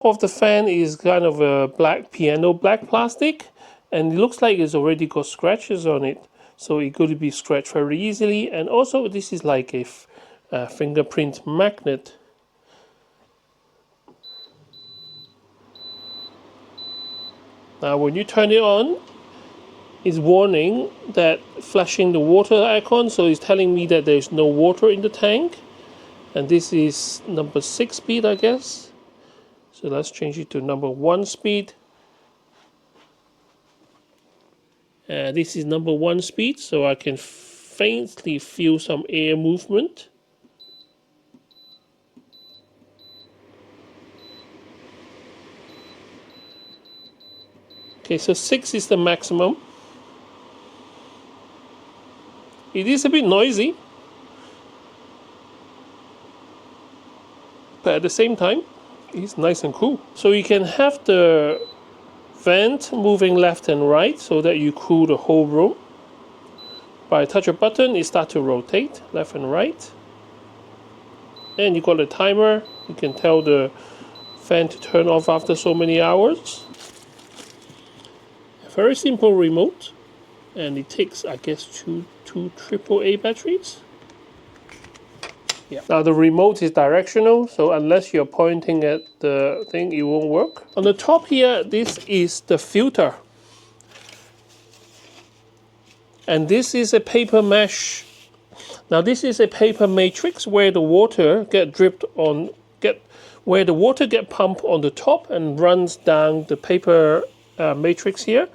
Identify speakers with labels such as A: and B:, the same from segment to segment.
A: Of the fan is kind of a black piano black plastic, and it looks like it's already got scratches on it, so it could be scratched very easily. And also this is like a fingerprint magnet. Now when you turn it on, it's warning that flashing the water icon, so it's telling me that there's no water in the tank. And this is number 6 speed, I guess. So let's change it to number 1 speed. This is number 1 speed, so I can faintly feel some air movement. Okay, so 6 is the maximum. It is a bit noisy, but at the same time, it's nice and cool. So you can have the vent moving left and right so that you cool the whole room. By a touch a button, it starts to rotate left and right. And you got a timer. You can tell the fan to turn off after so many hours. A very simple remote, and it takes, I guess, two AAA batteries. Yeah. Now the remote is directional, so unless you're pointing at the thing, it won't work. On the top here, this is the filter. And this is a paper mesh. Now this is a paper matrix where the water get pumped on the top and runs down the paper matrix here.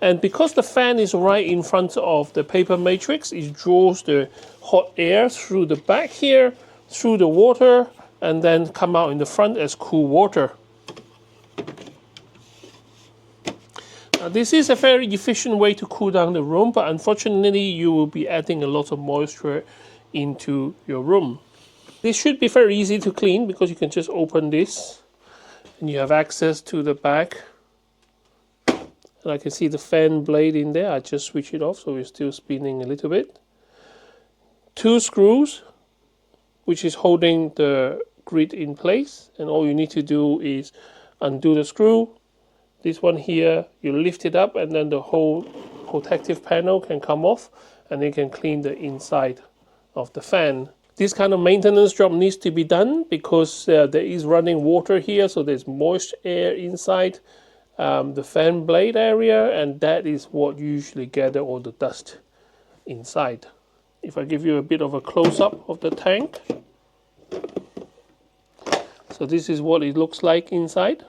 A: And because the fan is right in front of the paper matrix, it draws the hot air through the back here, through the water, and then come out in the front as cool water. Now, this is a very efficient way to cool down the room, but unfortunately you will be adding a lot of moisture into your room. This should be very easy to clean because you can just open this and you have access to the back. And I can see the fan blade in there. I just switch it off, so it's still spinning a little bit. 2 screws, which is holding the grid in place, and all you need to do is undo the screw. This one here, you lift it up, and then the whole protective panel can come off, and you can clean the inside of the fan. This kind of maintenance job needs to be done because there is running water here, so there's moist air inside the fan blade area, and that is what usually gather all the dust inside. If I give you a bit of a close-up of the tank, so this is what it looks like inside.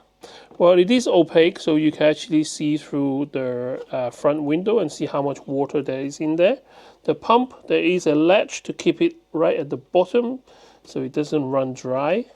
A: Well, it is opaque, so you can actually see through the front window and see how much water there is in there. The pump, there is a latch to keep it right at the bottom so it doesn't run dry.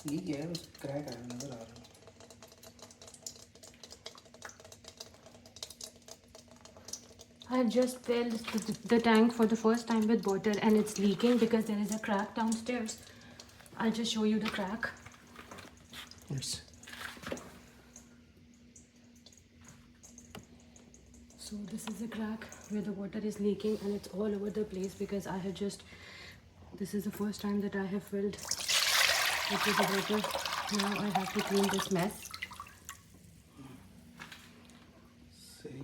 B: ठीक है, बस crack आया नजर आ रहा है।
C: I've just filled the tank for the first time with water and it's leaking because there is a crack downstairs. I'll just show you the crack.
B: Yes.
C: So this is a crack where the water is leaking and it's all over the place because I have just, this is the first time that I have filled it with the water. Now I have to clean this mess.
B: सही.